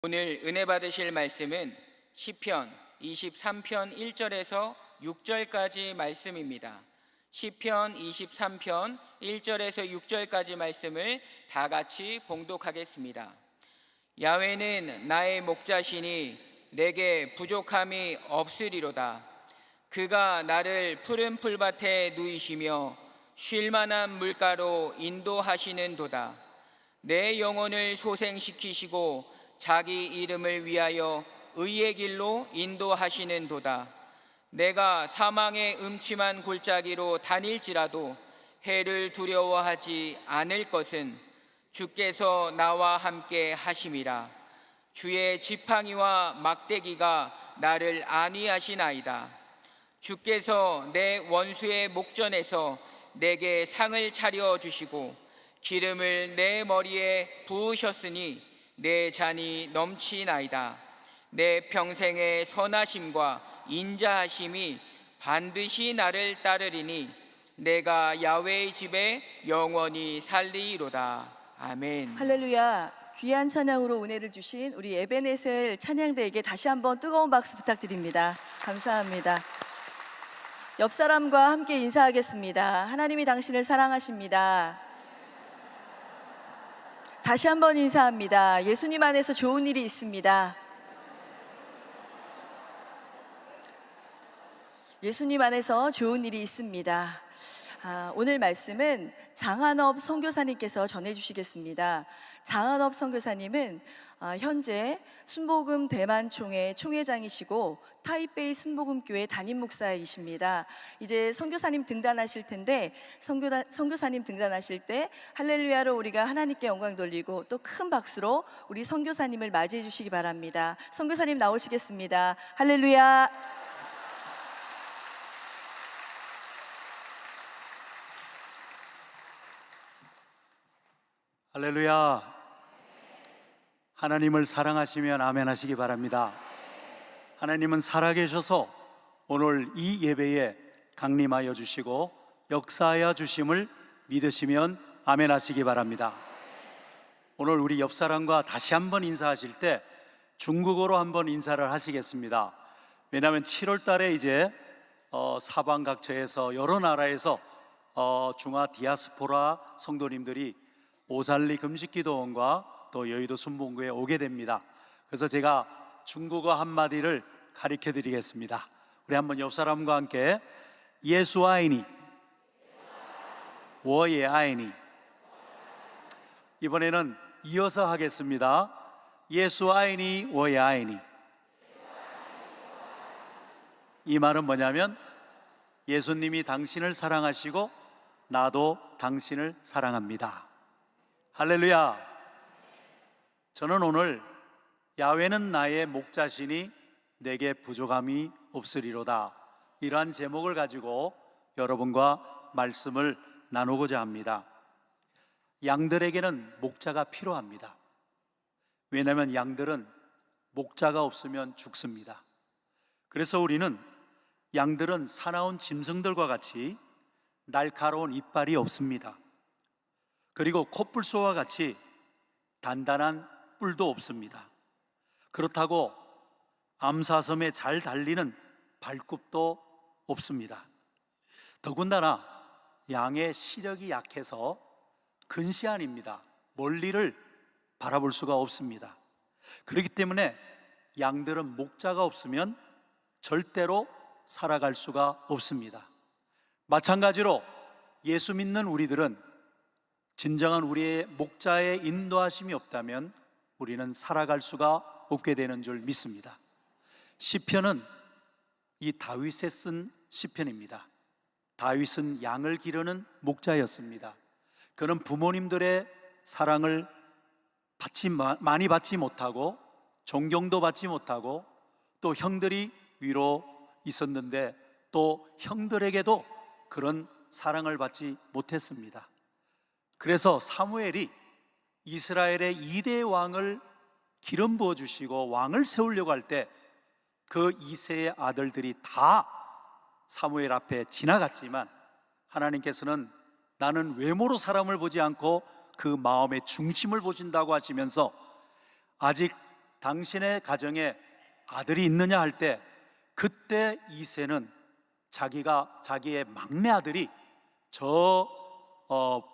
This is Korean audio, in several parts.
오늘 은혜 받으실 말씀은 시편 23편 1절에서 6절까지 말씀입니다. 시편 23편 1절에서 6절까지 말씀을 다 같이 봉독하겠습니다. 야훼는 나의 목자시니 내게 부족함이 없으리로다. 그가 나를 푸른 풀밭에 누이시며 쉴 만한 물가로 인도하시는도다. 내 영혼을 소생시키시고 자기 이름을 위하여 의의 길로 인도하시는도다. 내가 사망의 음침한 골짜기로 다닐지라도 해를 두려워하지 않을 것은 주께서 나와 함께 하심이라. 주의 지팡이와 막대기가 나를 안위하시나이다. 주께서 내 원수의 목전에서 내게 상을 차려 주시고 기름을 내 머리에 부으셨으니 내 잔이 넘치나이다. 내 평생의 선하심과 인자하심이 반드시 나를 따르리니 내가 야훼의 집에 영원히 살리이로다. 아멘. 할렐루야. 귀한 찬양으로 은혜를 주신 우리 에베네셀 찬양대에게 다시 한번 뜨거운 박수 부탁드립니다. 감사합니다. 옆 사람과 함께 인사하겠습니다. 하나님이 당신을 사랑하십니다. 다시 한번 인사합니다. 예수님 안에서 좋은 일이 있습니다. 예수님 안에서 좋은 일이 있습니다. 오늘 말씀은 장한업 선교사님께서 전해주시겠습니다. 장한업 선교사님은 현재 순복음 대만총회 총회장이시고 타이베이 순복음교회 담임 목사이십니다. 이제 선교사님 등단하실 텐데 선교사님 등단하실 때 할렐루야로 우리가 하나님께 영광 돌리고 또 큰 박수로 우리 선교사님을 맞이해 주시기 바랍니다. 선교사님 나오시겠습니다. 할렐루야. 할렐루야. 하나님을 사랑하시면 아멘 하시기 바랍니다. 하나님은 살아계셔서 오늘 이 예배에 강림하여 주시고 역사하여 주심을 믿으시면 아멘 하시기 바랍니다. 오늘 우리 옆 사람과 다시 한번 인사하실 때 중국어로 한번 인사를 하시겠습니다. 왜냐하면 7월 달에 이제 사방 각처에서 여러 나라에서 중화 디아스포라 성도님들이 오살리 금식기도원과 또 여의도 순복음교회에 오게 됩니다. 그래서 제가 중국어 한마디를 가르쳐 드리겠습니다. 우리 한번 옆 사람과 함께 예수 아이니 워예 아이니. 이번에는 이어서 하겠습니다. 예수 아이니 워예 아이니. 이 말은 뭐냐면 예수님이 당신을 사랑하시고 나도 당신을 사랑합니다. 할렐루야. 저는 오늘 야훼는 나의 목자시니 내게 부족함이 없으리로다, 이러한 제목을 가지고 여러분과 말씀을 나누고자 합니다. 양들에게는 목자가 필요합니다. 왜냐하면 양들은 목자가 없으면 죽습니다. 그래서 우리는 양들은 사나운 짐승들과 같이 날카로운 이빨이 없습니다. 그리고 코뿔소와 같이 단단한 뿔도 없습니다. 그렇다고 암사섬에 잘 달리는 발굽도 없습니다. 더군다나 양의 시력이 약해서 근시안입니다. 멀리를 바라볼 수가 없습니다. 그렇기 때문에 양들은 목자가 없으면 절대로 살아갈 수가 없습니다. 마찬가지로 예수 믿는 우리들은 진정한 우리의 목자의 인도하심이 없다면 우리는 살아갈 수가 없게 되는 줄 믿습니다. 시편은 이 다윗에 쓴 시편입니다. 다윗은 양을 기르는 목자였습니다. 그는 부모님들의 사랑을 많이 받지 못하고 존경도 받지 못하고 또 형들이 위로 있었는데 또 형들에게도 그런 사랑을 받지 못했습니다. 그래서 사무엘이 이스라엘의 2대 왕을 기름 부어 주시고 왕을 세우려고 할 때 그 2세의 아들들이 다 사무엘 앞에 지나갔지만 하나님께서는 나는 외모로 사람을 보지 않고 그 마음의 중심을 보신다고 하시면서 아직 당신의 가정에 아들이 있느냐 할 때, 그때 이새는 자기의 막내 아들이 저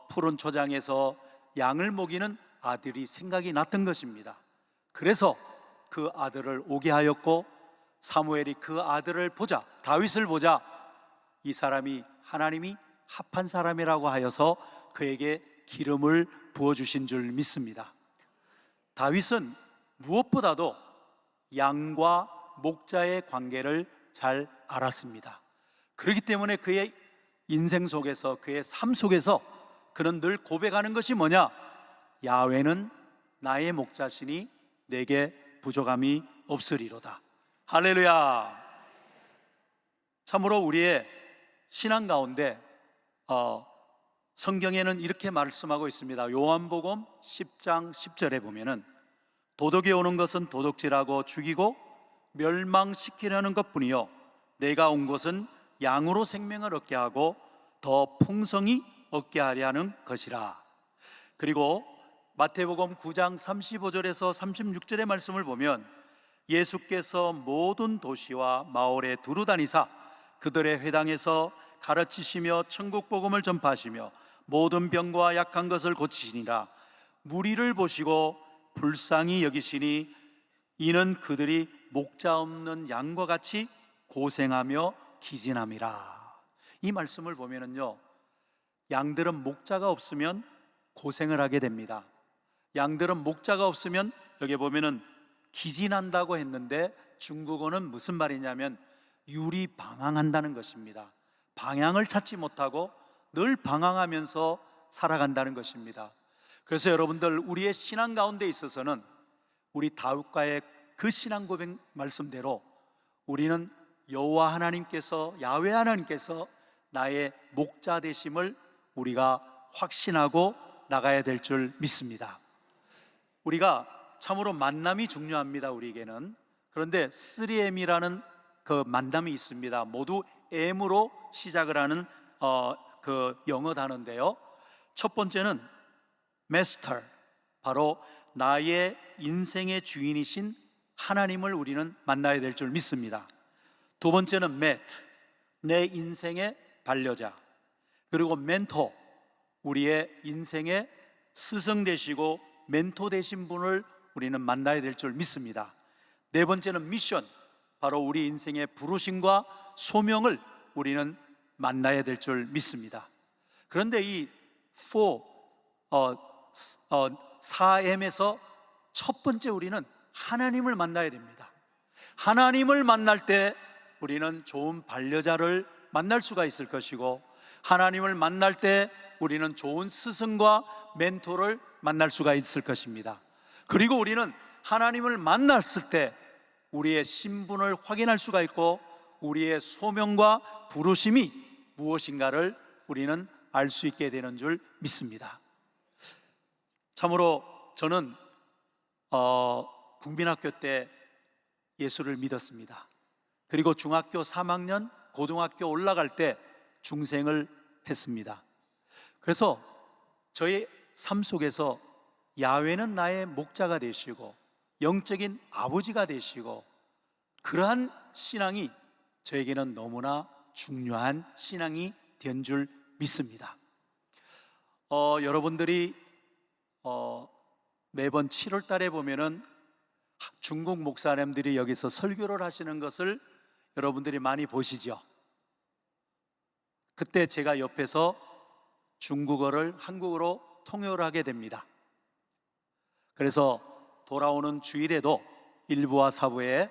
푸른 초장에서 양을 먹이는 아들이 생각이 났던 것입니다. 그래서 그 아들을 오게 하였고, 사무엘이 그 아들을 보자, 다윗을 보자, 이 사람이 하나님이 합한 사람이라고 하여서 그에게 기름을 부어주신 줄 믿습니다. 다윗은 무엇보다도 양과 목자의 관계를 잘 알았습니다. 그렇기 때문에 그의 인생 속에서, 그의 삶 속에서 그는 늘 고백하는 것이 뭐냐? 야훼는 나의 목자시니 내게 부족함이 없으리로다. 할렐루야. 참으로 우리의 신앙 가운데 성경에는 이렇게 말씀하고 있습니다. 요한복음 10장 10절에 보면은 도둑이 오는 것은 도둑질하고 죽이고 멸망시키려는 것뿐이요 내가 온 것은 양으로 생명을 얻게 하고 더 풍성히 얻게 하려는 것이라. 그리고 마태복음 9장 35절에서 36절의 말씀을 보면 예수께서 모든 도시와 마을에 두루 다니사 그들의 회당에서 가르치시며 천국 복음을 전파하시며 모든 병과 약한 것을 고치시니라. 무리를 보시고 불쌍히 여기시니 이는 그들이 목자 없는 양과 같이 고생하며 기진함이라. 이 말씀을 보면은요, 양들은 목자가 없으면 고생을 하게 됩니다. 양들은 목자가 없으면, 여기 보면은 기진한다고 했는데 중국어는 무슨 말이냐면 유리방황한다는 것입니다. 방향을 찾지 못하고 늘 방황하면서 살아간다는 것입니다. 그래서 여러분들, 우리의 신앙 가운데 있어서는 우리 다윗과의 그 신앙 고백 말씀대로 우리는 여호와 하나님께서, 야훼 하나님께서 나의 목자 되심을 우리가 확신하고 나가야 될 줄 믿습니다. 우리가 참으로 만남이 중요합니다, 우리에게는. 그런데 3M이라는 그 만남이 있습니다. 모두 M으로 시작을 하는 그 영어 단어인데요, 첫 번째는 Master, 바로 나의 인생의 주인이신 하나님을 우리는 만나야 될 줄 믿습니다. 두 번째는 Met, 내 인생의 반려자. 그리고 멘토, 우리의 인생의 스승 되시고 멘토 되신 분을 우리는 만나야 될 줄 믿습니다. 네 번째는 미션, 바로 우리 인생의 부르심과 소명을 우리는 만나야 될 줄 믿습니다. 그런데 이 4M에서 첫 번째 우리는 하나님을 만나야 됩니다. 하나님을 만날 때 우리는 좋은 반려자를 만날 수가 있을 것이고, 하나님을 만날 때 우리는 좋은 스승과 멘토를 만날 수가 있을 것입니다. 그리고 우리는 하나님을 만났을 때 우리의 신분을 확인할 수가 있고 우리의 소명과 부르심이 무엇인가를 우리는 알 수 있게 되는 줄 믿습니다. 참으로 저는 국민학교 때 예수를 믿었습니다. 그리고 중학교 3학년, 고등학교 올라갈 때 중생을 했습니다. 그래서 저의 삶 속에서 야훼는 나의 목자가 되시고 영적인 아버지가 되시고, 그러한 신앙이 저에게는 너무나 중요한 신앙이 된 줄 믿습니다. 여러분들이 매번 7월 달에 보면은 중국 목사님들이 여기서 설교를 하시는 것을 여러분들이 많이 보시죠. 그때 제가 옆에서 중국어를 한국어로 통역을 하게 됩니다. 그래서 돌아오는 주일에도 일부와 사부에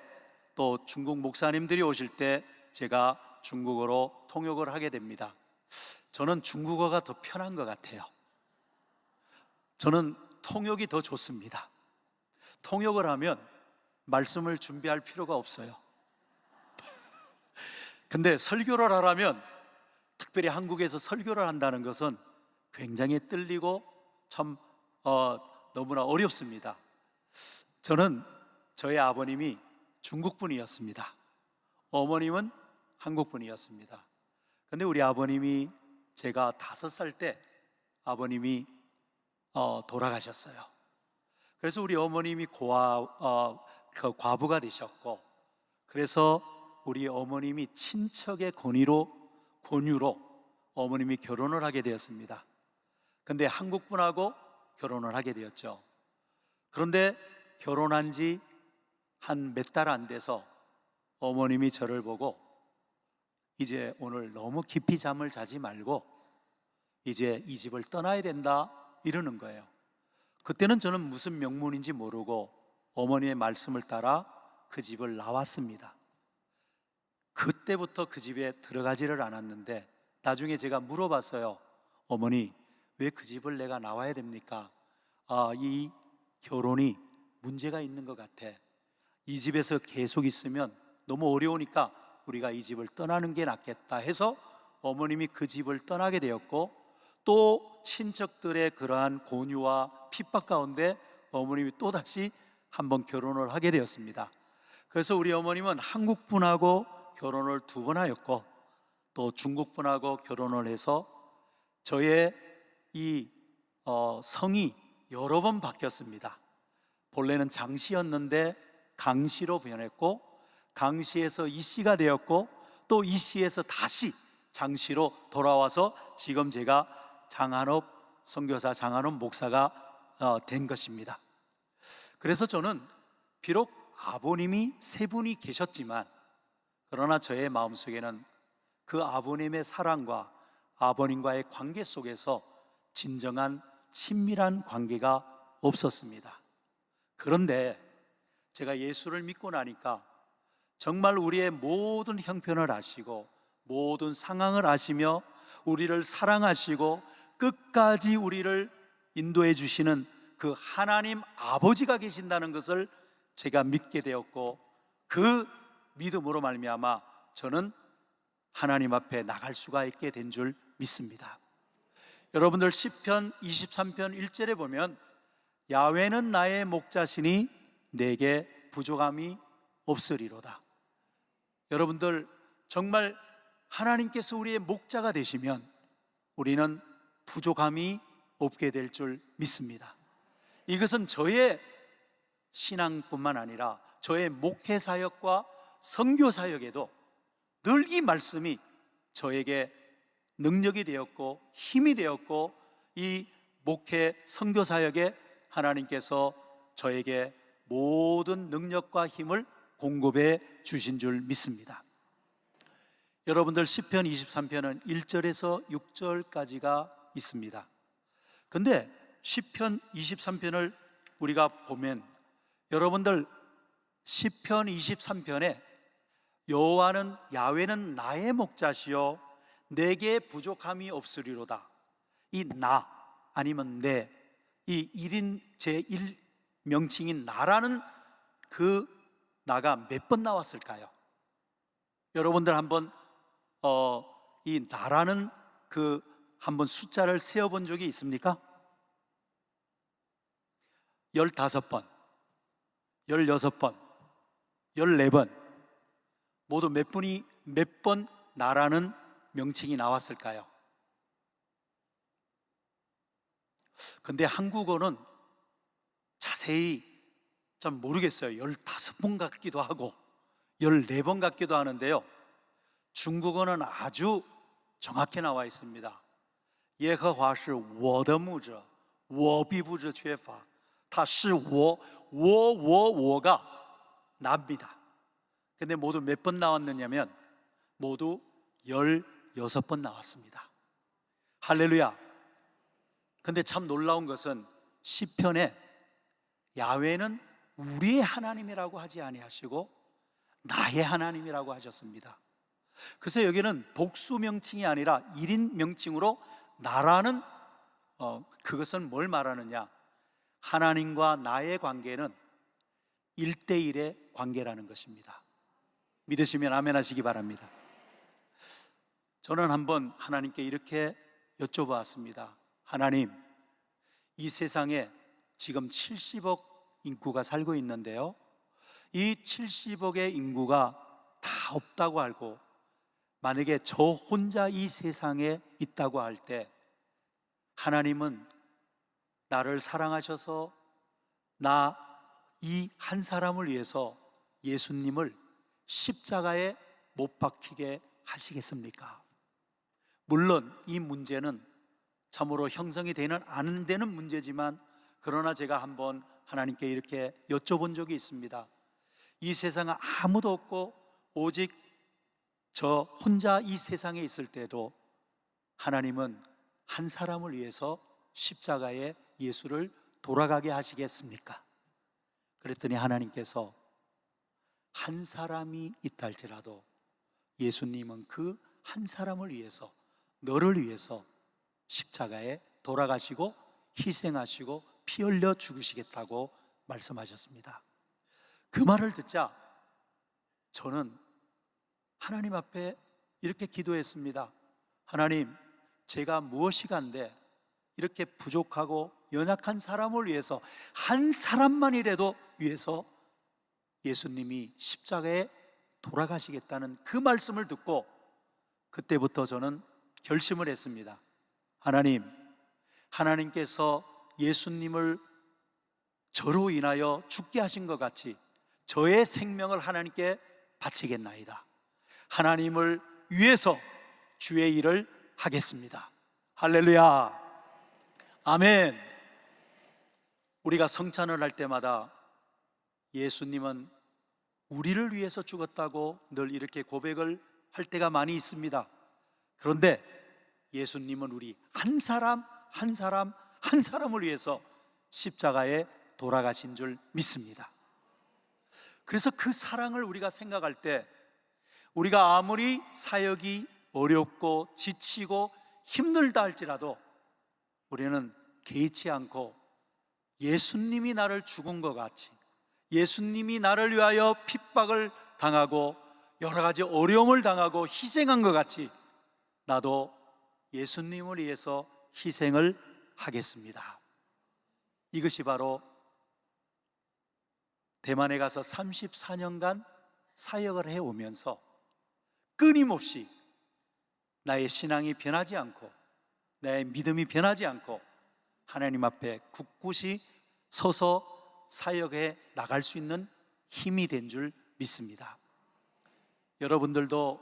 또 중국 목사님들이 오실 때 제가 중국어로 통역을 하게 됩니다. 저는 중국어가 더 편한 것 같아요. 저는 통역이 더 좋습니다. 통역을 하면 말씀을 준비할 필요가 없어요. 근데 설교를 하려면, 특별히 한국에서 설교를 한다는 것은 굉장히 떨리고 참 너무나 어렵습니다. 저는 저의 아버님이 중국 분이었습니다. 어머님은 한국 분이었습니다. 근데 우리 아버님이, 제가 5살 때 아버님이 돌아가셨어요. 그래서 우리 어머님이 그 과부가 되셨고, 그래서 우리 어머님이 친척의 권유로 어머님이 결혼을 하게 되었습니다. 근데 한국 분하고 결혼을 하게 되었죠. 그런데 결혼한 지 한 몇 달 안 돼서 어머님이 저를 보고 이제 오늘 너무 깊이 잠을 자지 말고 이제 이 집을 떠나야 된다 이러는 거예요. 그때는 저는 무슨 명문인지 모르고 어머니의 말씀을 따라 그 집을 나왔습니다. 그때부터 그 집에 들어가지를 않았는데 나중에 제가 물어봤어요. 어머니, 왜 그 집을 내가 나와야 됩니까? 이 결혼이 문제가 있는 것 같아. 이 집에서 계속 있으면 너무 어려우니까 우리가 이 집을 떠나는 게 낫겠다 해서 어머님이 그 집을 떠나게 되었고, 또 친척들의 그러한 권유와 핍박 가운데 어머님이 또다시 한번 결혼을 하게 되었습니다. 그래서 우리 어머님은 한국 분하고 결혼을 2번 하였고 또 중국 분하고 결혼을 해서 저의 이 성이 여러 번 바뀌었습니다. 본래는 장씨였는데 강씨로 변했고, 강씨에서 이씨가 되었고, 또 이씨에서 다시 장씨로 돌아와서 지금 제가 장한옥 선교사, 장한옥 목사가 된 것입니다. 그래서 저는 비록 아버님이 3분이 계셨지만, 그러나 저의 마음속에는 그 아버님의 사랑과 아버님과의 관계 속에서 진정한 친밀한 관계가 없었습니다. 그런데 제가 예수를 믿고 나니까 정말 우리의 모든 형편을 아시고 모든 상황을 아시며 우리를 사랑하시고 끝까지 우리를 인도해 주시는 그 하나님 아버지가 계신다는 것을 제가 믿게 되었고, 그 믿음으로 말미암아 저는 하나님 앞에 나갈 수가 있게 된 줄 믿습니다. 여러분들 시편 23편 1절에 보면 야훼는 나의 목자시니 내게 부족함이 없으리로다. 여러분들 정말 하나님께서 우리의 목자가 되시면 우리는 부족함이 없게 될 줄 믿습니다. 이것은 저의 신앙뿐만 아니라 저의 목회 사역과 선교 사역에도 늘 이 말씀이 저에게 능력이 되었고 힘이 되었고, 이 목회 선교 사역에 하나님께서 저에게 모든 능력과 힘을 공급해 주신 줄 믿습니다. 여러분들 시편 23편은 1절에서 6절까지가 있습니다. 근데 시편 23편을 우리가 보면 여러분들 시편 23편에 야훼는 나의 목자시요 내게 부족함이 없으리로다, 이 나 아니면 내, 이 1인 제1 명칭인 나라는 그 나가 몇 번 나왔을까요? 여러분들 한번 이 나라는 그 한번 숫자를 세어본 적이 있습니까? 15번, 16번, 14번 모두 몇 번 나라는 명칭이 나왔을까요? 근데 한국어는 자세히 좀 모르겠어요. 15번 같기도 하고 14번 같기도 하는데요, 중국어는 아주 정확히 나와 있습니다. 耶和华是我的牧者我必不致缺乏他是我가 납니다. 근데 모두 몇 번 나왔느냐면 모두 16번 나왔습니다. 할렐루야. 근데 참 놀라운 것은 시편에 야훼는 우리의 하나님이라고 하지 아니하시고 나의 하나님이라고 하셨습니다. 그래서 여기는 복수 명칭이 아니라 1인 명칭으로 나라는 그것은 뭘 말하느냐, 하나님과 나의 관계는 1대1의 관계라는 것입니다. 믿으시면 아멘 하시기 바랍니다. 저는 한번 하나님께 이렇게 여쭤보았습니다. 하나님, 이 세상에 지금 70억 인구가 살고 있는데요, 이 70억의 인구가 다 없다고 알고 만약에 저 혼자 이 세상에 있다고 할 때 하나님은 나를 사랑하셔서 나 이 한 사람을 위해서 예수님을 십자가에 못 박히게 하시겠습니까? 물론 이 문제는 참으로 형성이 되는 안 되는 문제지만, 그러나 제가 한번 하나님께 이렇게 여쭤본 적이 있습니다. 이 세상에 아무도 없고 오직 저 혼자 이 세상에 있을 때도 하나님은 한 사람을 위해서 십자가에 예수를 돌아가게 하시겠습니까? 그랬더니 하나님께서 한 사람이 있다 할지라도 예수님은 그 한 사람을 위해서, 너를 위해서 십자가에 돌아가시고 희생하시고 피 흘려 죽으시겠다고 말씀하셨습니다. 그 말을 듣자 저는 하나님 앞에 이렇게 기도했습니다. 하나님, 제가 무엇이간데 이렇게 부족하고 연약한 사람을 위해서, 한 사람만이라도 위해서 예수님이 십자가에 돌아가시겠다는 그 말씀을 듣고 그때부터 저는 결심을 했습니다. 하나님, 하나님께서 예수님을 저로 인하여 죽게 하신 것 같이 저의 생명을 하나님께 바치겠나이다. 하나님을 위해서 주의 일을 하겠습니다. 할렐루야, 아멘. 우리가 성찬을 할 때마다 예수님은 우리를 위해서 죽었다고 늘 이렇게 고백을 할 때가 많이 있습니다. 그런데 예수님은 우리 한 사람 한 사람 한 사람을 위해서 십자가에 돌아가신 줄 믿습니다. 그래서 그 사랑을 우리가 생각할 때, 우리가 아무리 사역이 어렵고 지치고 힘들다 할지라도 우리는 개의치 않고 예수님이 나를 죽은 것 같이, 예수님이 나를 위하여 핍박을 당하고 여러 가지 어려움을 당하고 희생한 것 같이 나도 예수님을 위해서 희생을 하겠습니다. 이것이 바로 대만에 가서 34년간 사역을 해오면서 끊임없이 나의 신앙이 변하지 않고 나의 믿음이 변하지 않고 하나님 앞에 굳굳이 서서 사역해 나갈 수 있는 힘이 된 줄 믿습니다. 여러분들도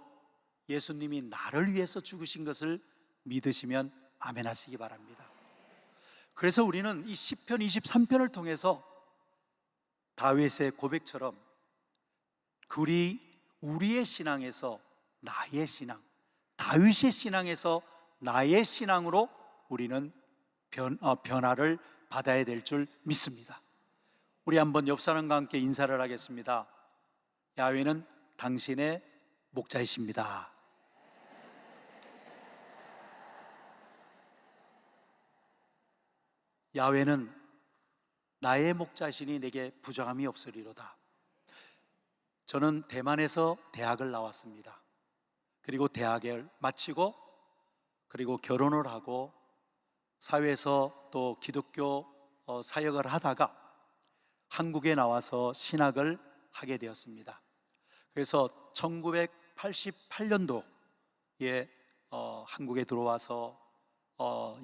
예수님이 나를 위해서 죽으신 것을 믿으시면 아멘 하시기 바랍니다. 그래서 우리는 이 시편 23편을 통해서 다윗의 고백처럼 우리의 신앙에서 나의 신앙, 다윗의 신앙에서 나의 신앙으로 우리는 변화를 받아야 될 줄 믿습니다. 우리 한번 옆 사람과 함께 인사를 하겠습니다. 야훼는 당신의 목자이십니다. 야훼는 나의 목자시니 내게 부정함이 없으리로다. 저는 대만에서 대학을 나왔습니다. 그리고 대학을 마치고 그리고 결혼을 하고 사회에서 또 기독교 사역을 하다가 한국에 나와서 신학을 하게 되었습니다. 그래서 1988년도에 한국에 들어와서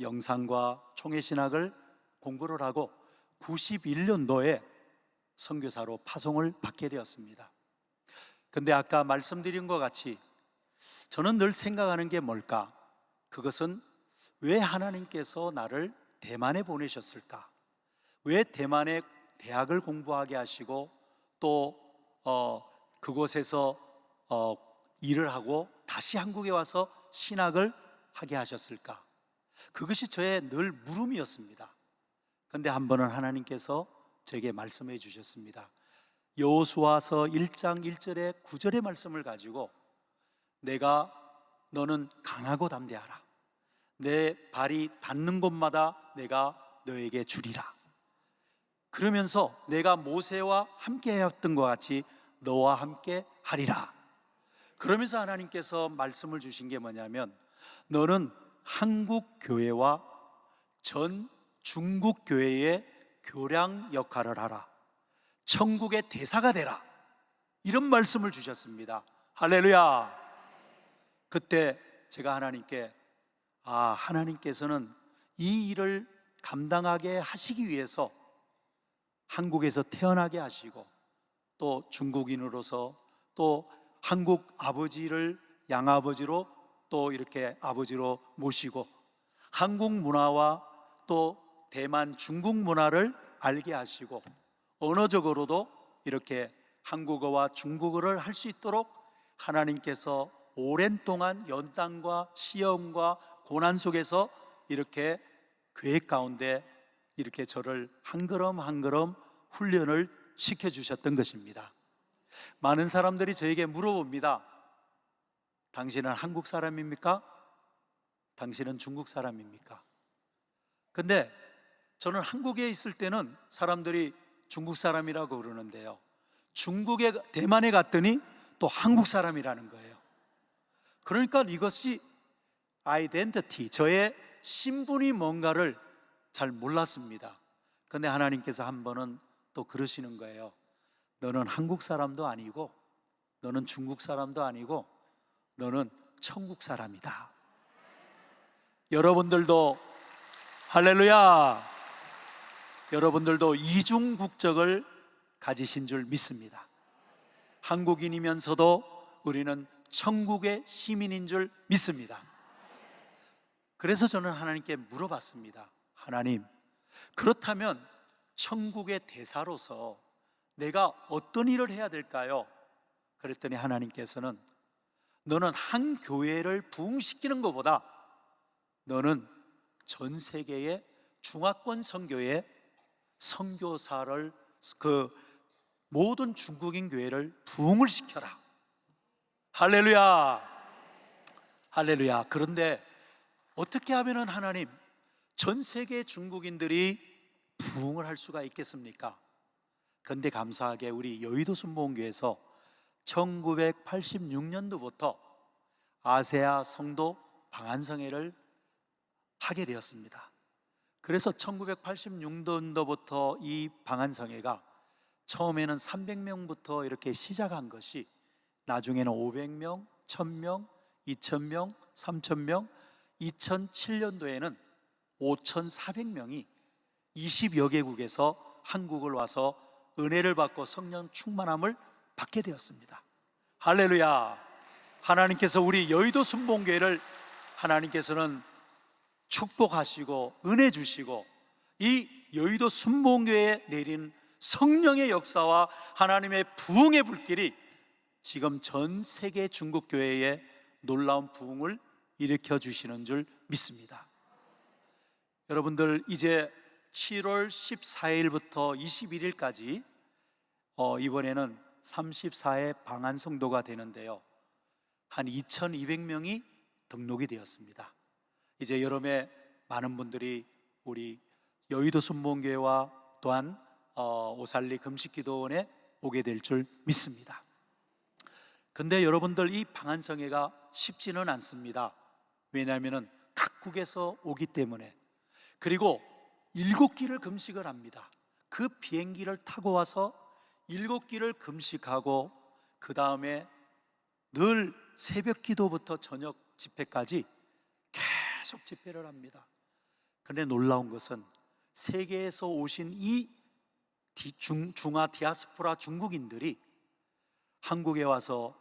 영상과 총회신학을 공부를 하고 91년도에 선교사로 파송을 받게 되었습니다. 근데 아까 말씀드린 것 같이 저는 늘 생각하는 게 뭘까? 그것은 왜 하나님께서 나를 대만에 보내셨을까? 왜 대만에 대학을 공부하게 하시고 또 그곳에서 일을 하고 다시 한국에 와서 신학을 하게 하셨을까? 그것이 저의 늘 물음이었습니다. 그런데 한 번은 하나님께서 저에게 말씀해 주셨습니다. 여호수아서 1장 1절에 9절의 말씀을 가지고 너는 강하고 담대하라. 내 발이 닿는 곳마다 내가 너에게 주리라. 그러면서 내가 모세와 함께 하였던 것 같이 너와 함께 하리라. 그러면서 하나님께서 말씀을 주신 게 뭐냐면, 너는 한국 교회와 전 중국 교회의 교량 역할을 하라. 천국의 대사가 되라. 이런 말씀을 주셨습니다. 할렐루야. 그때 제가 하나님께 하나님께서는 이 일을 감당하게 하시기 위해서 한국에서 태어나게 하시고 또 중국인으로서 또 한국 아버지를 양아버지로 또 이렇게 아버지로 모시고 한국 문화와 또 대만 중국 문화를 알게 하시고 언어적으로도 이렇게 한국어와 중국어를 할 수 있도록 하나님께서 오랜 동안 연단과 시험과 고난 속에서 이렇게 계획 가운데 이렇게 저를 한 걸음 한 걸음 훈련을 시켜주셨던 것입니다. 많은 사람들이 저에게 물어봅니다. 당신은 한국 사람입니까? 당신은 중국 사람입니까? 근데 저는 한국에 있을 때는 사람들이 중국 사람이라고 그러는데요, 대만에 갔더니 또 한국 사람이라는 거예요. 그러니까 이것이 아이덴티티, 저의 신분이 뭔가를 잘 몰랐습니다. 근데 하나님께서 한 번은 또 그러시는 거예요. 너는 한국 사람도 아니고 너는 중국 사람도 아니고 너는 천국 사람이다. 여러분들도 할렐루야, 여러분들도 이중 국적을 가지신 줄 믿습니다. 한국인이면서도 우리는 천국의 시민인 줄 믿습니다. 그래서 저는 하나님께 물어봤습니다. 하나님, 그렇다면 천국의 대사로서 내가 어떤 일을 해야 될까요? 그랬더니 하나님께서는 너는 한 교회를 부흥시키는 것보다 너는 전 세계의 중화권 선교의 선교사를, 그 모든 중국인 교회를 부흥을 시켜라. 할렐루야, 할렐루야. 그런데 어떻게 하면은 하나님, 전 세계 중국인들이 부흥을 할 수가 있겠습니까? 그런데 감사하게 우리 여의도 순복음교회에서 1986년도부터 아세아 성도 방한성회를 하게 되었습니다. 그래서 1986년도부터 이 방한성회가 처음에는 300명부터 이렇게 시작한 것이 나중에는 500명, 1000명, 2000명, 3000명, 2007년도에는 5400명이 20여 개국에서 한국을 와서 은혜를 받고 성령 충만함을 받게 되었습니다. 할렐루야. 하나님께서 우리 여의도 순복음교회를 하나님께서는 축복하시고 은혜 주시고 이 여의도 순복음교회에 내린 성령의 역사와 하나님의 부흥의 불길이 지금 전 세계 중국교회에 놀라운 부흥을 일으켜 주시는 줄 믿습니다. 여러분들, 이제 7월 14일부터 21일까지 이번에는 34회 방한 성도가 되는데요, 한 2200명이 등록이 되었습니다. 이제 여름에 많은 분들이 우리 여의도 순복음교회와 또한 오살리 금식기도원에 오게 될 줄 믿습니다. 근데 여러분들, 이 방한성회가 쉽지는 않습니다. 왜냐하면 각국에서 오기 때문에. 그리고 7끼를 금식을 합니다. 그 비행기를 타고 와서 7끼를 금식하고 그 다음에 늘 새벽 기도부터 저녁 집회까지 계속 집회를 합니다. 그런데 놀라운 것은 세계에서 오신 이 중화 디아스포라 중국인들이 한국에 와서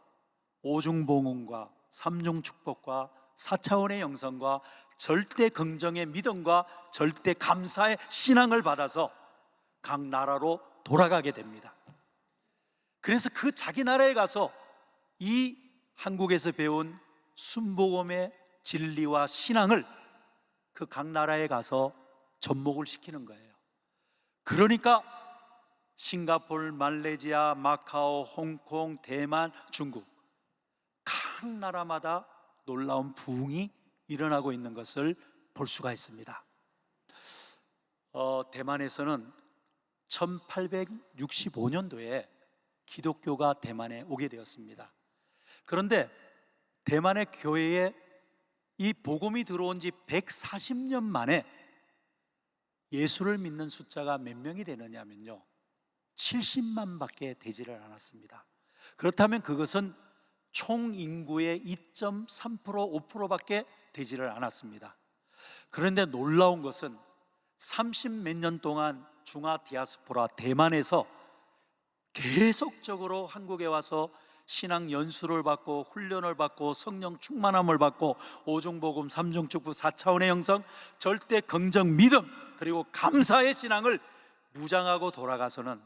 오중봉헌과 삼중축복과 4차원의 영성과 절대 긍정의 믿음과 절대 감사의 신앙을 받아서 각 나라로 돌아가게 됩니다. 그래서 그 자기 나라에 가서 이 한국에서 배운 순복음의 진리와 신앙을 그 각 나라에 가서 접목을 시키는 거예요. 그러니까 싱가포르, 말레이시아, 마카오, 홍콩, 대만, 중국 각 나라마다 놀라운 부흥이 일어나고 있는 것을 볼 수가 있습니다. 대만에서는 1865년도에 기독교가 대만에 오게 되었습니다. 그런데 대만의 교회에 이 복음이 들어온 지 140년 만에 예수를 믿는 숫자가 몇 명이 되느냐면요, 70만 밖에 되지를 않았습니다. 그렇다면 그것은 총 인구의 2.3%, 5%밖에 되지를 않았습니다. 그런데 놀라운 것은 30몇 년 동안 중화 디아스포라 대만에서 계속적으로 한국에 와서 신앙 연수를 받고 훈련을 받고 성령 충만함을 받고 오중복음, 삼중축복, 4차원의 형성, 절대 긍정 믿음, 그리고 감사의 신앙을 무장하고 돌아가서는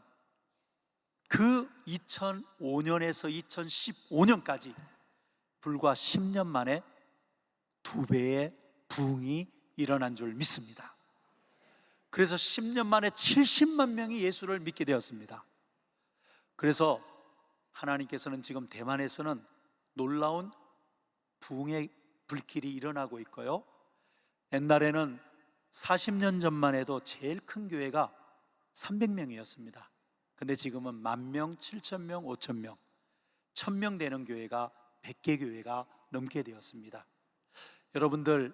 그 2005년에서 2015년까지 불과 10년 만에 2배의 부흥이 일어난 줄 믿습니다. 그래서 10년 만에 70만 명이 예수를 믿게 되었습니다. 그래서 하나님께서는 지금 대만에서는 놀라운 부흥의 불길이 일어나고 있고요, 옛날에는 40년 전만 해도 제일 큰 교회가 300명이었습니다. 근데 지금은 10,000명, 7,000명, 5,000명, 1,000명 되는 교회가 100개 교회가 넘게 되었습니다. 여러분들,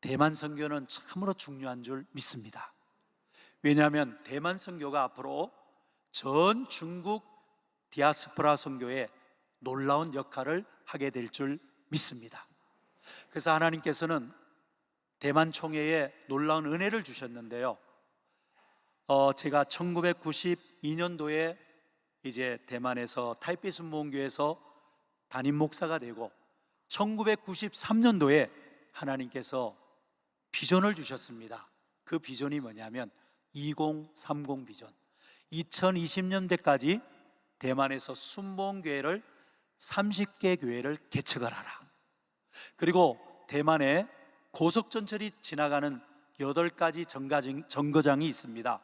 대만 선교는 참으로 중요한 줄 믿습니다. 왜냐하면 대만 선교가 앞으로 전 중국 디아스포라 선교에 놀라운 역할을 하게 될 줄 믿습니다. 그래서 하나님께서는 대만 총회에 놀라운 은혜를 주셨는데요, 제가 1992년도에 이제 대만에서 타이베이 순복음교회에서 담임 목사가 되고 1993년도에 하나님께서 비전을 주셨습니다. 그 비전이 뭐냐면 2030 비전, 2020년대까지 대만에서 순복음교회를 30개 교회를 개척을 하라. 그리고 대만에 고속전철이 지나가는 8가지 정거장이 있습니다.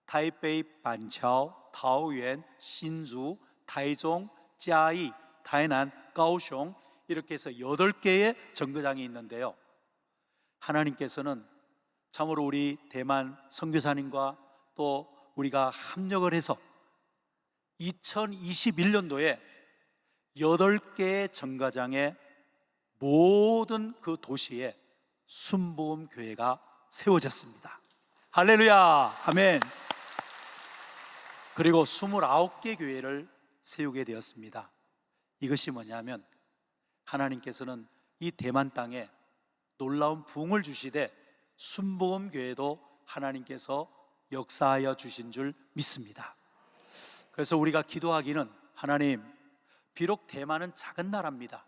타이베이, 반차오, 타오유엔, 신주, 타이종, 짜이, 타이난, 가오숑, 이렇게 해서 8개의 정거장이 있는데요, 하나님께서는 참으로 우리 대만 선교사님과 또 우리가 합력을 해서 2021년도에 8개의 정거장의 모든 그 도시에 순복음 교회가 세워졌습니다. 할렐루야, 아멘. 그리고 29개 교회를 세우게 되었습니다. 이것이 뭐냐면 하나님께서는 이 대만 땅에 놀라운 부흥을 주시되 순복음 교회도 하나님께서 역사하여 주신 줄 믿습니다. 그래서 우리가 기도하기는, 하나님, 비록 대만은 작은 나라입니다.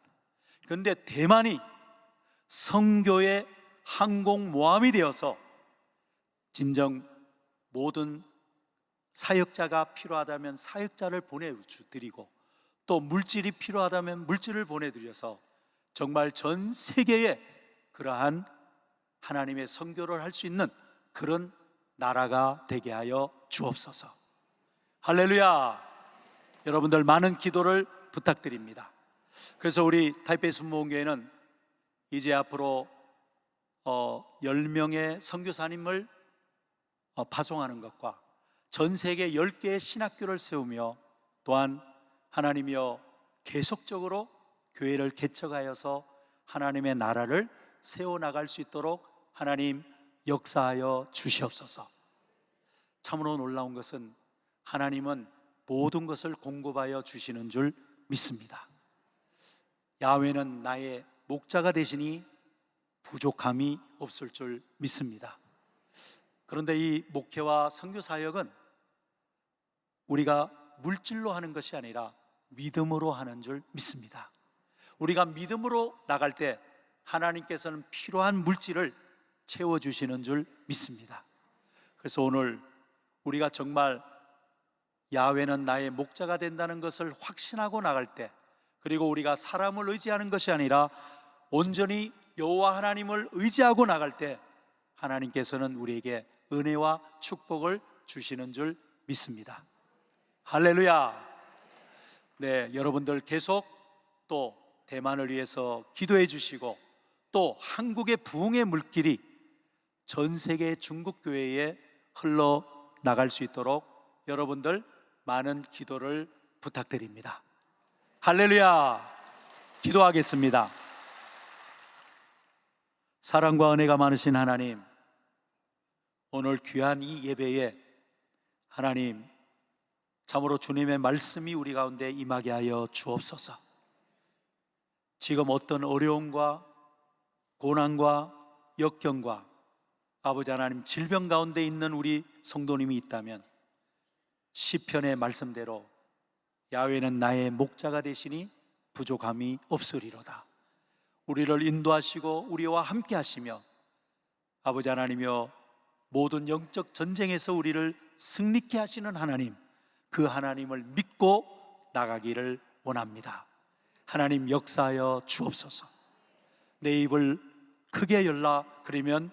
그런데 대만이 선교의 항공모함이 되어서 진정 모든 사역자가 필요하다면 사역자를 보내드리고, 또 물질이 필요하다면 물질을 보내드려서 정말 전 세계에 그러한 하나님의 선교를 할 수 있는 그런 나라가 되게 하여 주옵소서. 할렐루야. 여러분들 많은 기도를 부탁드립니다. 그래서 우리 타이베이 순복음교회는 이제 앞으로 10명의 선교사님을 파송하는 것과 전 세계 10개의 신학교를 세우며, 또한 하나님이여 계속적으로 교회를 개척하여서 하나님의 나라를 세워나갈 수 있도록 하나님 역사하여 주시옵소서. 참으로 놀라운 것은 하나님은 모든 것을 공급하여 주시는 줄 믿습니다. 야훼는 나의 목자가 되시니 부족함이 없을 줄 믿습니다. 그런데 이 목회와 선교 사역은 우리가 물질로 하는 것이 아니라 믿음으로 하는 줄 믿습니다. 우리가 믿음으로 나갈 때 하나님께서는 필요한 물질을 채워주시는 줄 믿습니다. 그래서 오늘 우리가 정말 야훼는 나의 목자가 된다는 것을 확신하고 나갈 때, 그리고 우리가 사람을 의지하는 것이 아니라 온전히 여호와 하나님을 의지하고 나갈 때 하나님께서는 우리에게 은혜와 축복을 주시는 줄 믿습니다. 할렐루야. 네, 여러분들 계속 또 대만을 위해서 기도해 주시고, 또 한국의 부흥의 물길이 전 세계 중국 교회에 흘러나갈 수 있도록 여러분들 많은 기도를 부탁드립니다. 할렐루야. 기도하겠습니다. 사랑과 은혜가 많으신 하나님, 오늘 귀한 이 예배에 하나님 참으로 주님의 말씀이 우리 가운데 임하게 하여 주옵소서. 지금 어떤 어려움과 고난과 역경과 아버지 하나님, 질병 가운데 있는 우리 성도님이 있다면 시편의 말씀대로 야훼는 나의 목자가 되시니 부족함이 없으리로다. 우리를 인도하시고 우리와 함께 하시며 아버지 하나님이여, 모든 영적 전쟁에서 우리를 승리케 하시는 하나님, 그 하나님을 믿고 나가기를 원합니다. 하나님 역사하여 주옵소서. 내 입을 크게 열라 그러면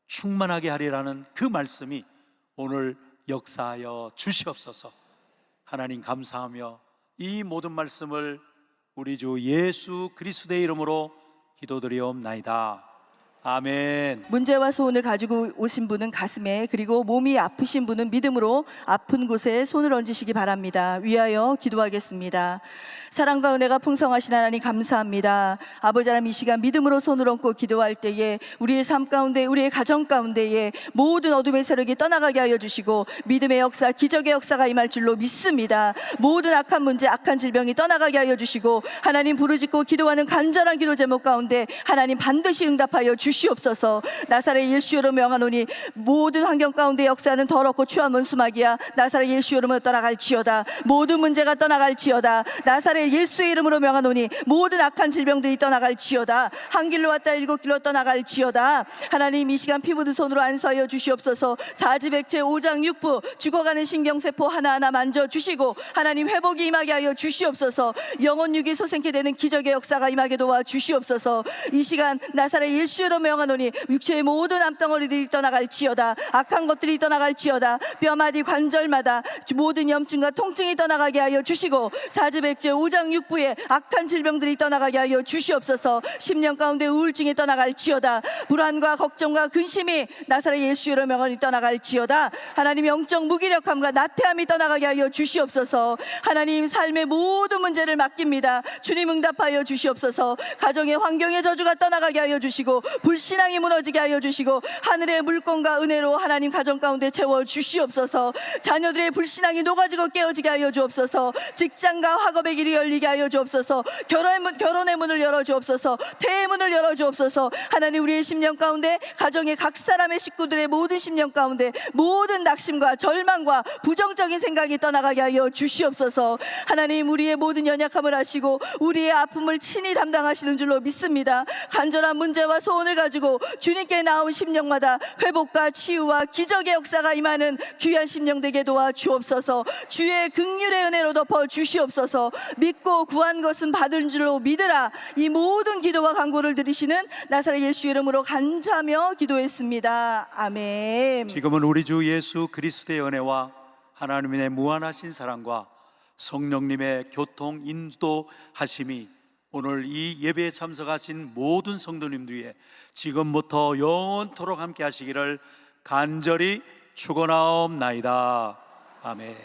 충만하게 하리라는 그 말씀이 오늘 역사하여 주시옵소서. 하나님 감사하며 이 모든 말씀을 우리 주 예수 그리스도의 이름으로 기도드리옵나이다. 아멘. 문제와 소원을 가지고 오신 분은 가슴에, 그리고 몸이 아프신 분은 믿음으로 아픈 곳에 손을 얹으시기 바랍니다. 위하여 기도하겠습니다. 사랑과 은혜가 풍성하신 하나님 감사합니다. 아버지 하나님, 이 시간 믿음으로 손을 얹고 기도할 때에 우리의 삶 가운데, 우리의 가정 가운데에 모든 어둠의 세력이 떠나가게 하여 주시고 믿음의 역사, 기적의 역사가 임할 줄로 믿습니다. 모든 악한 문제, 악한 질병이 떠나가게 하여 주시고 하나님 부르짖고 기도하는 간절한 기도 제목 가운데 하나님 반드시 응답하여 주시옵소서. 나사렛 예수로 명하노니 모든 환경 가운데 역사하는 더럽고 추한 원수마귀야, 나사렛 예수 이름으로 떠나갈지어다. 모든 문제가 떠나갈지어다. 나사렛 예수의 이름으로 명하노니 모든 악한 질병들이 떠나갈지어다. 한 길로 왔다 일곱 길로 떠나갈지어다. 하나님, 이 시간 피 묻은 손으로 안수하여 주시옵소서. 사지백제 5장 6부 죽어가는 신경세포 하나하나 만져주시고 하나님 회복이 임하게 하여 주시옵소서. 영혼 육이 솟생케 되는 기적의 역사가 임하게 도와 주시옵소서. 이 시간 나사렛 예수로 명하노니 육체의 모든 암덩어리들이 떠나갈지어다. 악한 것들이 떠나갈지어다. 뼈마디 관절마다 모든 염증과 통증이 떠나가게 하여 주시고 사지백제 5장 6부에 악한 질병들이 떠나가게 하여 주시옵소서. 10년 가운데 우울증이 떠나갈지어다. 불안과 걱정과 근심이 나사렛 예수로 명하노니 떠나갈지어다. 하나님, 영적 무기력함과 나태함이 떠나가게 하여 주시옵소서. 하나님, 삶의 모든 문제를 맡깁니다. 주님 응답하여 주시옵소서. 가정의 환경의 저주가 떠나가게 하여 주시고 불신앙이 무너지게 하여 주시고 하늘의 물건과 은혜로 하나님 가정 가운데 채워 주시옵소서. 자녀들의 불신앙이 녹아지고 깨어지게 하여 주옵소서. 직장과 학업의 길이 열리게 하여 주옵소서. 결혼의 문을 열어 주옵소서. 태의 문을 열어 주옵소서. 하나님, 우리의 10년 가운데 가정의 각 사람의 식구들의 모든 10년 가운데 모든 낙심과 절망과 부정적인 생각이 떠나가게 하여 주시옵소서. 하나님, 우리의 모든 연약함을 아시고 우리의 아픔을 친히 담당하시는 줄로 믿습니다. 간절한 문제와 소원을 가지고 주님께 나온 심령마다 회복과 치유와 기적의 역사가 임하는 귀한 심령 되게 도와 주옵소서. 주의 긍휼의 은혜로 덮어 주시옵소서. 믿고 구한 것은 받은 줄로 믿으라. 이 모든 기도와 간구를 들으시는 나사렛 예수 이름으로 간구하며 기도했습니다. 아멘. 지금은 우리 주 예수 그리스도의 은혜와 하나님의 무한하신 사랑과 성령님의 교통 인도하심이 오늘 이 예배에 참석하신 모든 성도님들 위해 지금부터 영원토록 함께 하시기를 간절히 축원하옵나이다. 아멘.